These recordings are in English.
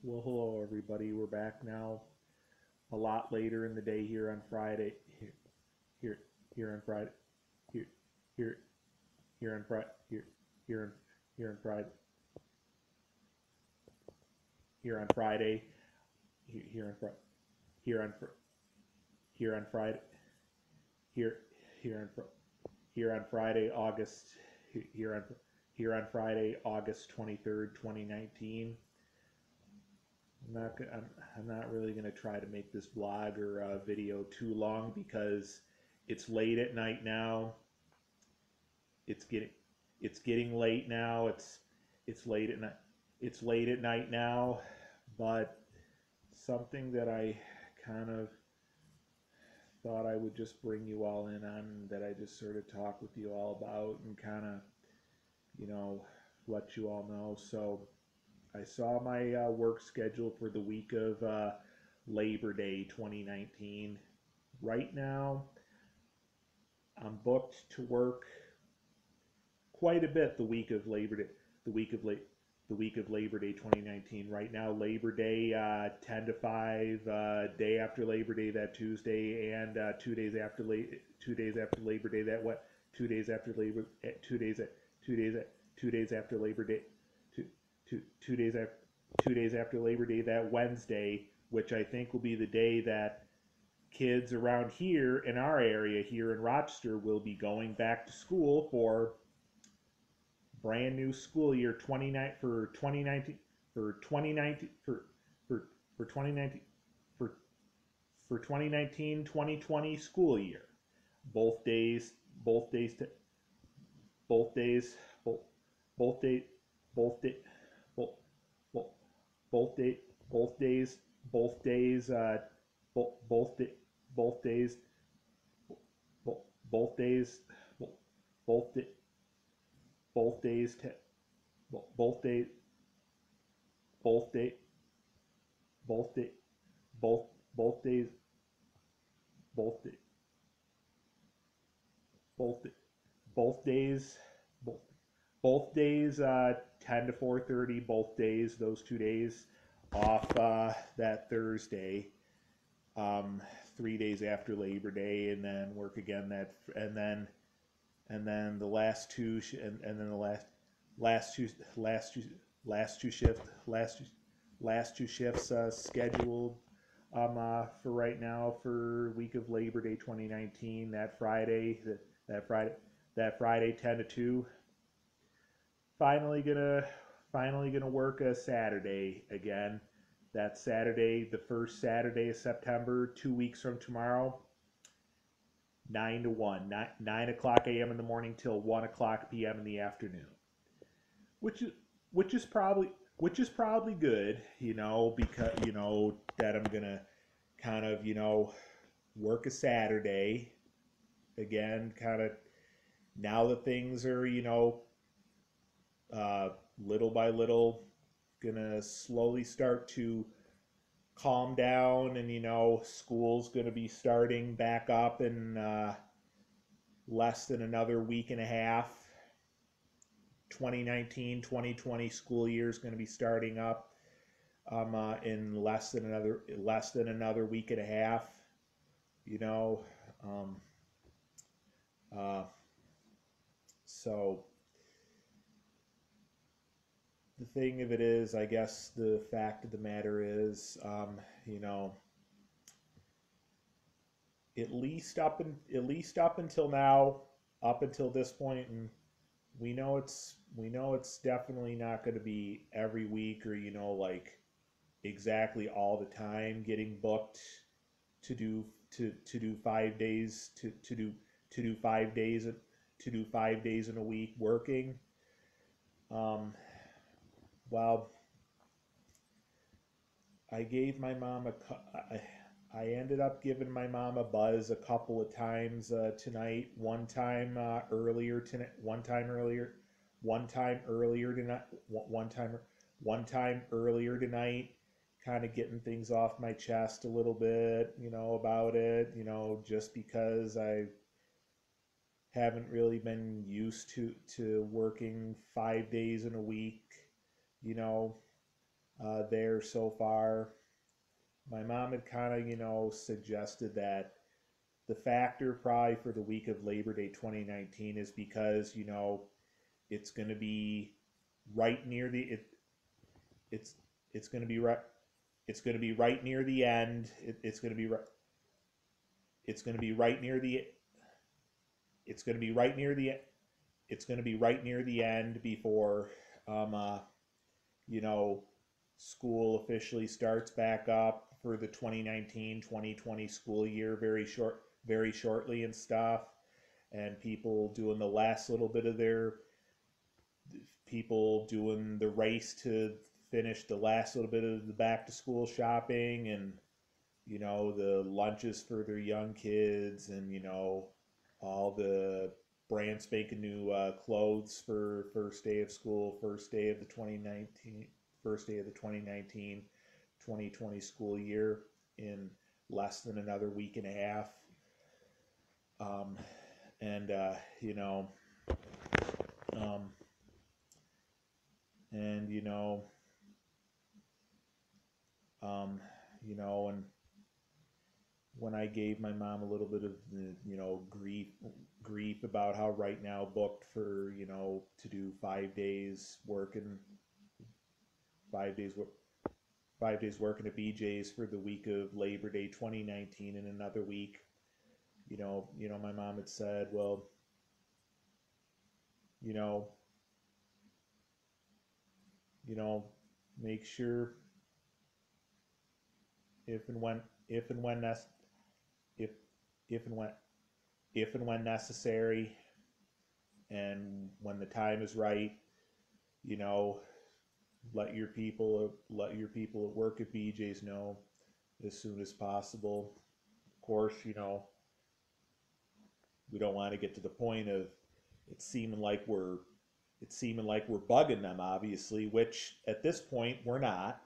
Well, hello everybody. We're back now. A lot later in the day here on Friday. Here, here on Friday. Here, here, here on Friday. Here, here on Friday. Here on Friday. Here on Friday. Here on here on Friday. Here, here on here on Friday, August. Here on here on Friday, August 23rd, 2019. I'm not really going to try to make this vlog or video too long because it's late at night now. It's getting it's getting late now. It's late at night. It's late at night now, but something that I kind of thought I would just bring you all in on, that I just sort of talk with you all about and kind of, you know, let you all know. So I saw my work schedule for the week of Labor Day 2019. Right now, I'm booked to work quite a bit the week of Labor Day, the week of the week of Labor Day 2019. Right now, Labor Day 10 to 5, day after Labor Day that Tuesday, and 2 days after Labor Day that what 2 days after Labor 2 days after Labor Day 2 days after 2 days after Labor Day that Wednesday, which I think will be the day that kids around here in our area here in Rochester will be going back to school for brand new school year 29 for 2019 for 2019 for 2019 for 2019-2020 school year. Both days both days both days both both day both day both both both day both days both days both both day both days both both days both day both days both day both day both day both both days both day both both days both both days 10 to 4:30, both days, those 2 days off that Thursday, 3 days after Labor Day, and then work again that and then the last two and then the last two shifts last two shifts scheduled for right now for week of Labor Day 2019. That Friday that Friday 10 to 2. Finally gonna work a Saturday again. That Saturday, the first Saturday of September, 2 weeks from tomorrow, 9 to 1, 9 o'clock a.m. in the morning till 1 o'clock p.m. in the afternoon, which is which is probably good, because that I'm gonna kind of work a Saturday again, kind of now that things are little by little gonna slowly start to calm down, and school's gonna be starting back up in less than another week and a half. 2019-2020 school year is going to be starting up in less than another week and a half. you know um, so the thing of it is, I guess the fact of the matter is, you know at least up until now, up until this point, and we know it's definitely not going to be every week, or like exactly all the time getting booked to do to do 5 days to do 5 days to do 5 days in a week working. um, well, I gave my mom I ended up giving my mom a buzz a couple of times tonight. One time earlier tonight. One time earlier tonight. One time earlier tonight. Kind of getting things off my chest a little bit, about it. Just because I haven't really been used to working 5 days in a week. You know, there so far. My mom had kind of, suggested that the factor probably for the week of Labor Day 2019 is because, it's going to be right near it's it's going to be right it's going to be right near the end. It's going to be right it's going to be right near the it's going to be right near the it's going to be right near the end before um uh you know school officially starts back up for the 2019-2020 school year very shortly and stuff, and people doing the race to finish the last little bit of the back to school shopping, and the lunches for their young kids, and all the brand spanking new clothes for first day of school, first day of the 2019-2020 school year in less than another week and a half. And um, and um, and when I gave my mom a little bit of grief about how right now booked for to do 5 days working 5 days 5 days working at BJ's for the week of Labor Day 2019 in another week. My mom had said, well, you know, you know, make sure if and when if and when nec- if if and when if and when necessary, and when the time is right, you know, let your people at work at BJ's know as soon as possible. Of course, we don't want to get to the point of it seeming like we're bugging them, obviously, which at this point we're not,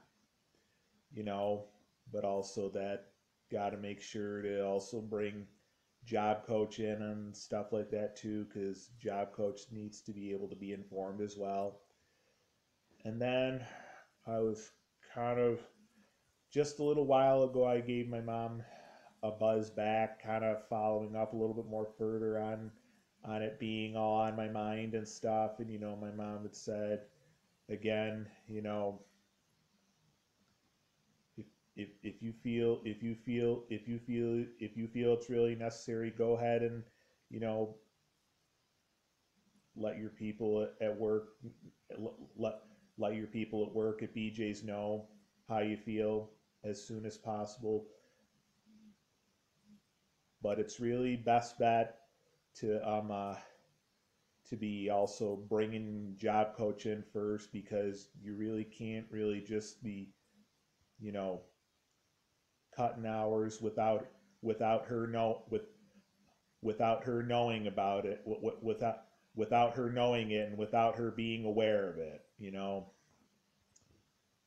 you know, but also that got to make sure to also bring job coach in and stuff like that too, because job coach needs to be able to be informed as well. And then I was kind of just a little while ago, I gave my mom a buzz back, kind of following up a little bit more further on it being all on my mind and stuff. And my mom had said again, if you feel it's really necessary, go ahead and you know let your people at work let let your people at work at BJ's know how you feel as soon as possible. But it's really best bet to be also bringing job coach in first, because you really can't really just be you know cutting hours without her know with without her knowing about it, without her knowing it, and without her being aware of it,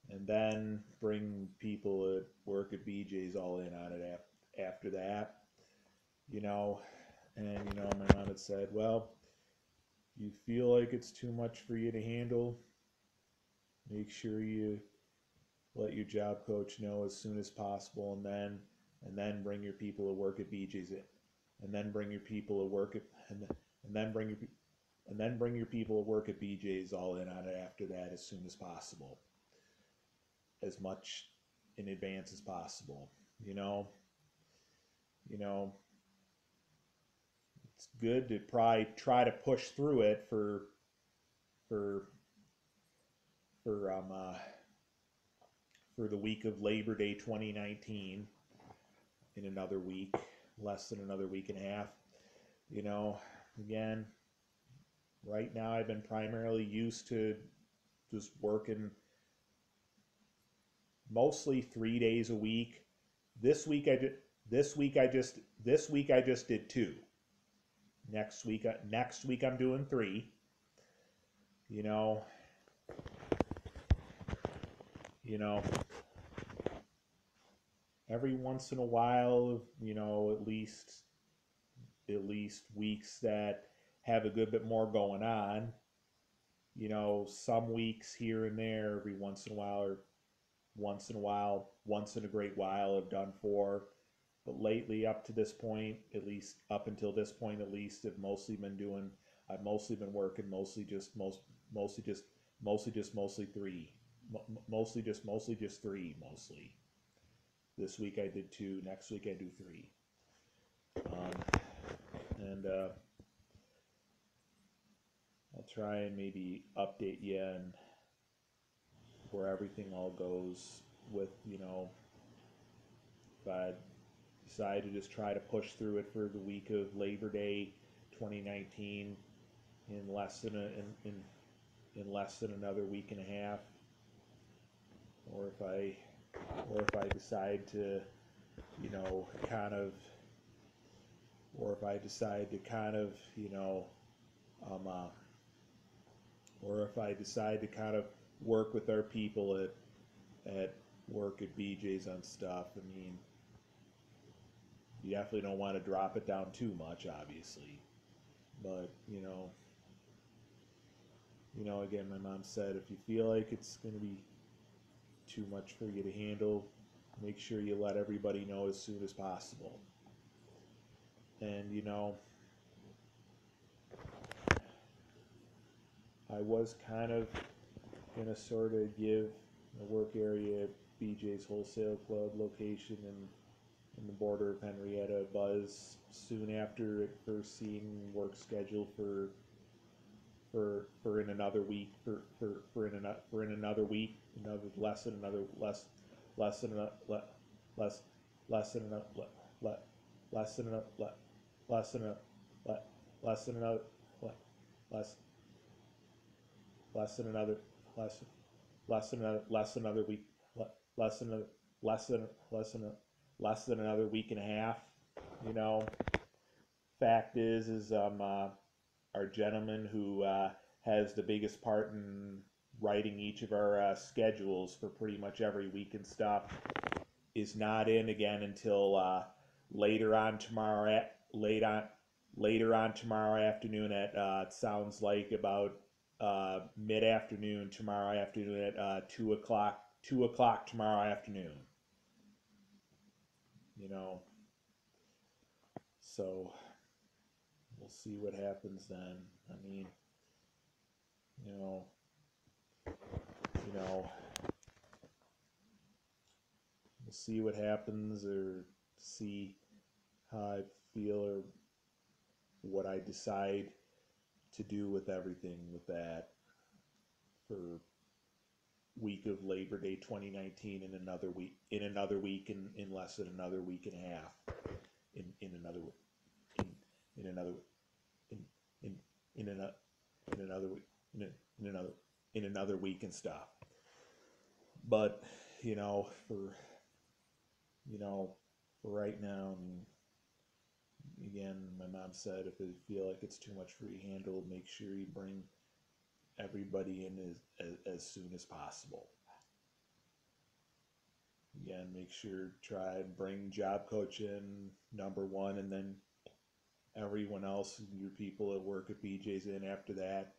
and then bring people at work at BJ's all in on it after that, you know. And my mom had said, well, you feel like it's too much for you to handle, make sure you let your job coach know as soon as possible, and then bring your people to work at BJ's in, and then bring your people to work at and then bring your and then bring your people to work at BJ's all in on it after that as soon as possible, as much in advance as possible. You know, you know, it's good to probably try to push through it for for um uh, for the week of Labor Day 2019 in another week, less than another week and a half. You know, again, right now I've been primarily used to just working mostly 3 days a week. This week I did. This week I just did two. Next week I'm doing three. You know, you know, every once in a while, at least weeks that have a good bit more going on. Some weeks here and there, every once in a while, once in a while, once in a great while, I've done 4. But lately, up to this point, at least up until this point, at least, I've mostly been working mostly 3, mostly just 3, mostly. This week I did 2. Next week I do 3. And I'll try and maybe update you on where everything all goes with, if I decide to just try to push through it for the week of Labor Day 2019 in less than another week and a half, or if I decide to, you know, kind of, or if I decide to kind of, um, uh, or if I decide to kind of work with our people at work at BJ's on stuff. I mean, you definitely don't want to drop it down too much, obviously, but again, my mom said if you feel like it's going to be too much for you to handle, make sure you let everybody know as soon as possible. And I was kind of gonna sort of give the work area at BJ's Wholesale Club location in the border of Henrietta a buzz soon after it first seeing work schedule for in another week for in another week, another less than another less than a, less than a, less than a, less than a, less than another less less than another less less than another week, less than a, less than another week and a half. You know, fact is our gentleman who has the biggest part in writing each of our schedules for pretty much every week and stuff is not in again until later on tomorrow later on tomorrow afternoon at it sounds like about mid-afternoon tomorrow afternoon at 2 o'clock tomorrow afternoon. So we'll see what happens then. I mean, you know, we'll see what happens, or see how I feel, or what I decide to do with everything with that for week of Labor Day 2019 in another week in less than another week and a half in another in in another in in in another in another in another in another week and stuff. But for for right now, I mean, again, my mom said if you feel like it's too much for you to handle, make sure you bring everybody in as soon as possible. Again, make sure try and bring job coach in number one, and then everyone else, your people at work at BJ's in after that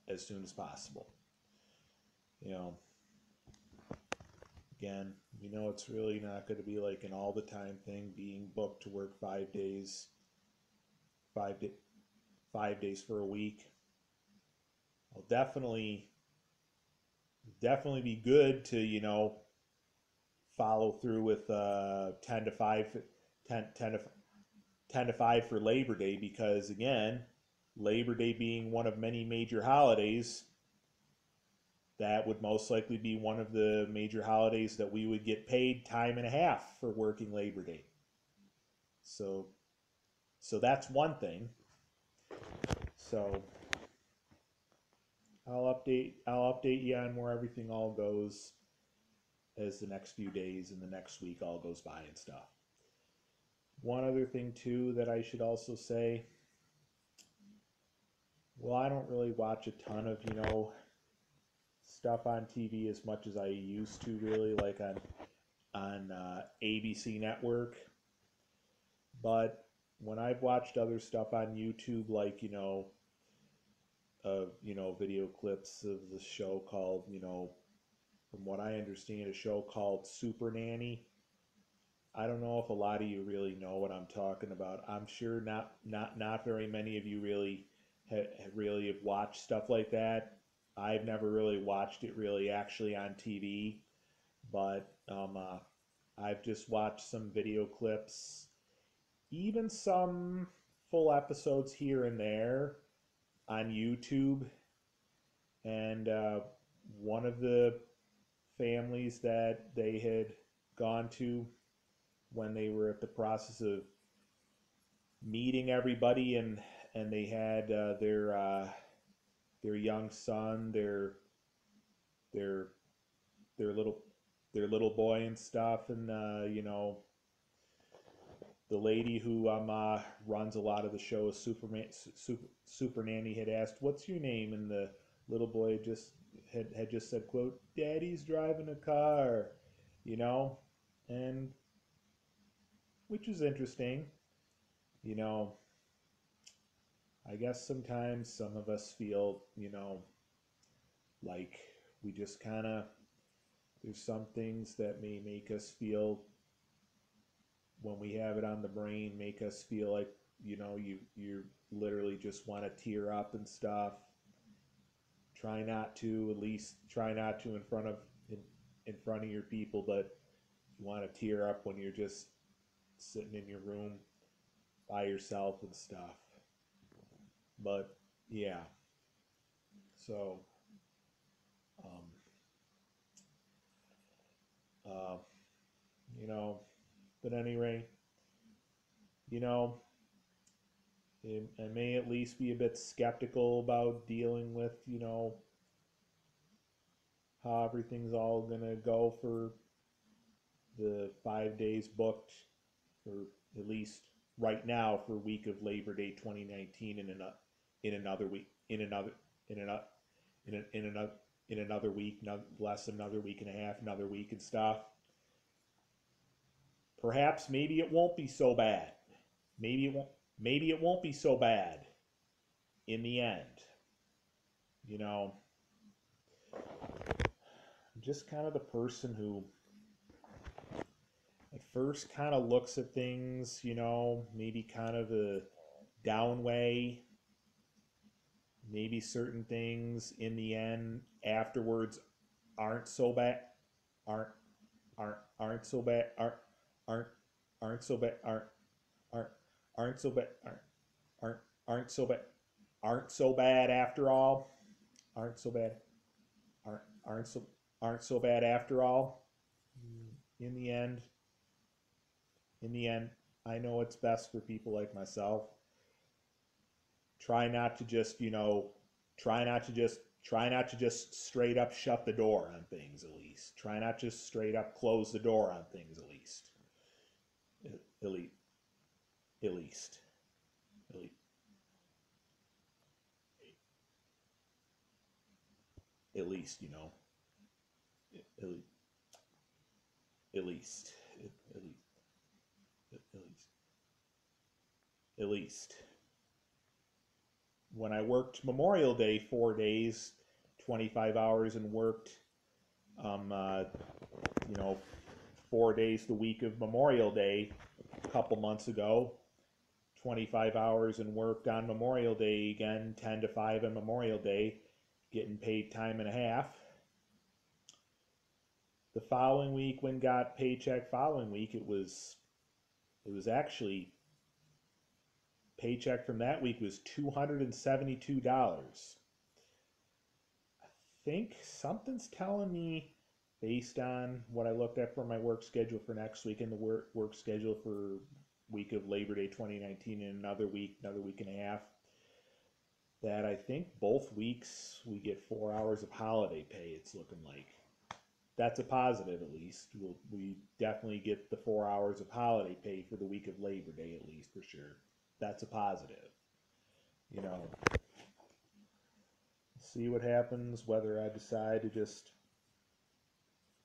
as soon as possible. Again, it's really not going to be like an all the time thing, being booked to work 5 days, 5 days for a week. I'll definitely be good to follow through with 10 to 5 10 to 5 for Labor Day, because again, Labor Day being one of many major holidays, that would most likely be one of the major holidays that we would get paid time and a half for working Labor Day. So that's one thing. So I'll update you on where everything all goes as the next few days and the next week all goes by and stuff. One other thing too that I should also say, well, I don't really watch a ton of stuff on TV as much as I used to, really, like on ABC Network. But when I've watched other stuff on YouTube, like video clips of the show called from what I understand, a show called Super Nanny. I don't know if a lot of you really know what I'm talking about. I'm sure not very many of you really really have watched stuff like that. I've never really watched it really actually on TV, but I've just watched some video clips, even some full episodes here and there on YouTube. And one of the families that they had gone to when they were at the process of meeting everybody, and they had their young son, their their little their little boy and stuff, and the lady who runs a lot of the show, Super Nanny, had asked, "What's your name?" And the little boy had just said, "Quote, Daddy's driving a car," you know, and which is interesting, you know. I guess sometimes some of us feel, like we just kind of, there's some things that may make us feel, when we have it on the brain, make us feel like, you literally just want to tear up and stuff. Try not to, at least try not to in front of your people, but you want to tear up when you're just sitting in your room by yourself and stuff. But yeah, so um, uh, you know, but anyway, you know, I may at least be a bit skeptical about dealing with, how everything's all gonna go for the 5 days booked, or at least right now for week of Labor Day 2019, in another week, in another in another week, less than another week and a half, another week and stuff. Perhaps maybe it won't be so bad. Maybe it won't. Maybe it won't be so bad in the end. You know, I'm just kind of the person who at first kind of looks at things, maybe kind of a down way. Maybe certain things in the end afterwards aren't so bad, aren't aren't so bad, aren't aren't so bad, aren't aren't so bad, aren't aren't so bad, aren't so bad after all, aren't so bad, aren't aren't so aren't so bad after all. In the end, in the end, I know it's best for people like myself. Try not to just, try not to just straight up shut the door on things, at least. Try not just straight up close the door on things, at least. At least. At least. At least. At least, At least. At least. At least. At least. At least. When I worked Memorial Day 4 days, 25 hours, and worked, um, uh, you know, 4 days the week of Memorial Day a couple months ago, 25 hours, and worked on Memorial Day again, 10 to 5 on Memorial Day, getting paid time and a half. The following week, when got paycheck following week, it was actually, paycheck from that week was $272. I think something's telling me, based on what I looked at for my work schedule for next week and the work schedule for week of Labor Day 2019, and another week and a half, that I think both weeks we get 4 hours of holiday pay. It's looking like that's a positive, at least. We definitely get the 4 hours of holiday pay for the week of Labor Day, at least, for sure. That's a positive. You know, see what happens, whether I decide to just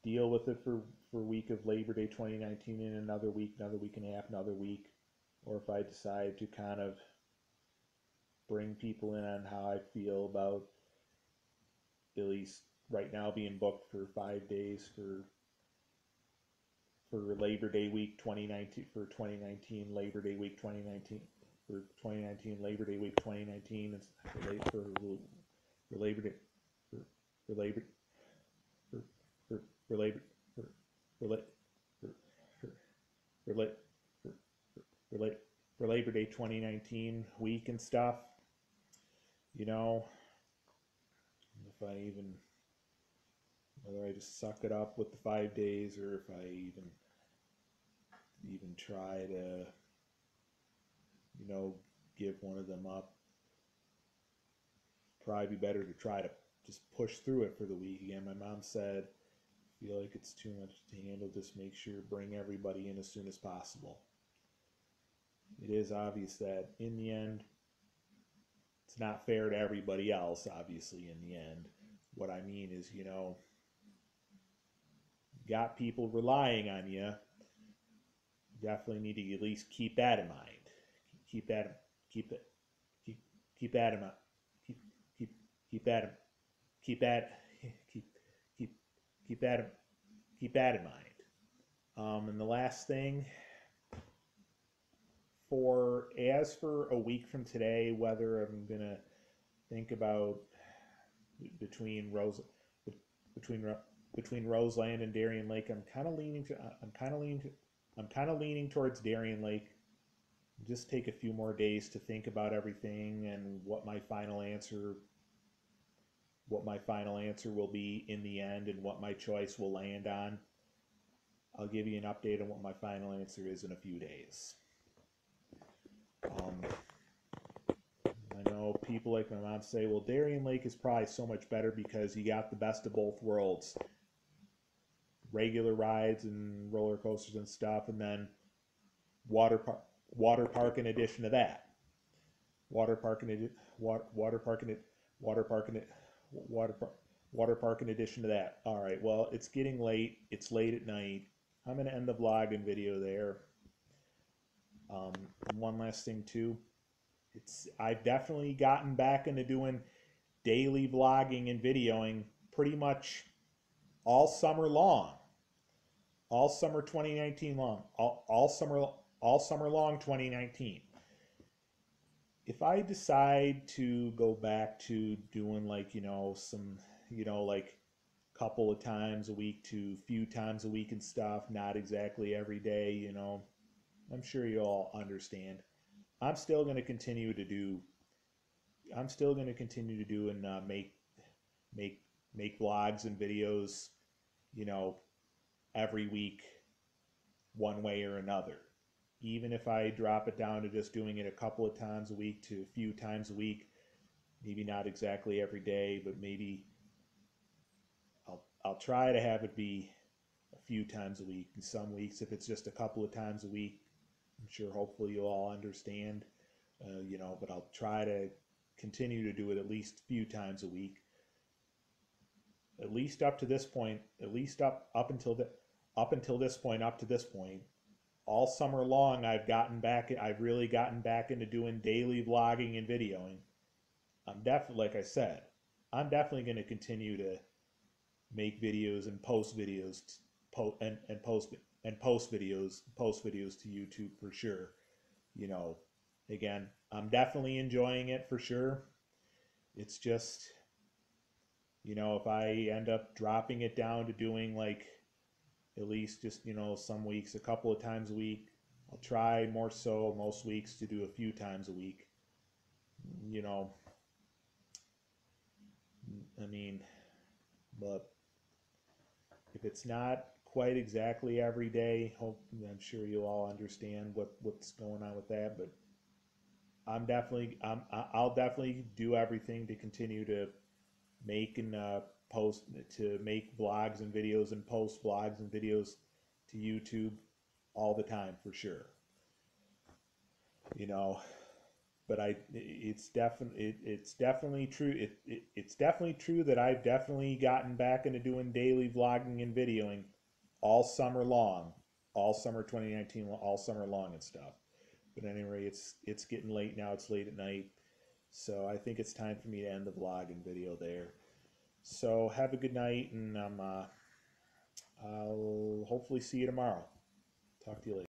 deal with it for week of Labor Day 2019 in another week and a half, another week, or if I decide to kind of bring people in on how I feel about at least right now being booked for 5 days for Labor Day week 2019 for 2019 Labor Day week 2019 for 2019 Labor Day week 2019 for Labor Day for, for Labor for for Labor for for, for, for, for, for, for, for Labor Day 2019 week and stuff. You know, if I even whether I just suck it up with the 5 days or if I even try to, give one of them up. Probably be better to try to just push through it for the week. Again, my mom said, feel like it's too much to handle, just make sure bring everybody in as soon as possible. It is obvious that in the end, it's not fair to everybody else, obviously, in the end. What I mean is, got people relying on you. Definitely need to at least keep that in mind. Keep that in mind. Keep that in mind. Keep that in mind. And the last thing, as for a week from today, whether I'm gonna think about between Roseland and Darien Lake, I'm kind of leaning towards Darien Lake. Just take a few more days to think about everything and what my final answer will be in the end and what my choice will land on. I'll give you an update on what my final answer is in a few days. I know people like my mom say, well, Darien Lake is probably so much better because you got the best of both worlds. Regular rides and roller coasters and stuff, and then water park in addition to that. Water park in addition to that. All right, well, it's getting late. It's late at night. I'm going to end the vlogging video there. One last thing too. I've definitely gotten back into doing daily vlogging and videoing pretty much all summer long. All summer 2019 long. All summer long 2019. If I decide to go back to doing like, some, like a couple of times a week to few times a week and stuff, not exactly every day, I'm sure you all understand. I'm still going to continue to do and make vlogs and videos, every week, one way or another. Even if I drop it down to just doing it a couple of times a week to a few times a week, maybe not exactly every day, but maybe I'll try to have it be a few times a week. And some weeks, if it's just a couple of times a week, I'm sure hopefully you'll all understand, but I'll try to continue to do it at least a few times a week. At least up to this point, up until this point, all summer long, I've really gotten back into doing daily vlogging and videoing. Like I said, I'm definitely going to continue to make videos and post videos, post videos to YouTube for sure. Again, I'm definitely enjoying it for sure. It's just, if I end up dropping it down to doing like at least just, some weeks, a couple of times a week, I'll try more so most weeks to do a few times a week. But if it's not quite exactly every day, I'm sure you'll all understand what's going on with that, but I'll definitely do everything to continue to make and make vlogs and videos and post vlogs and videos to YouTube all the time for sure. But it's definitely true. It's definitely true that I've definitely gotten back into doing daily vlogging and videoing all summer long, all summer 2019, all summer long and stuff. But anyway, it's getting late now. It's late at night, so I think it's time for me to end the vlog and video there. So have a good night, and I'll hopefully see you tomorrow. Talk to you later.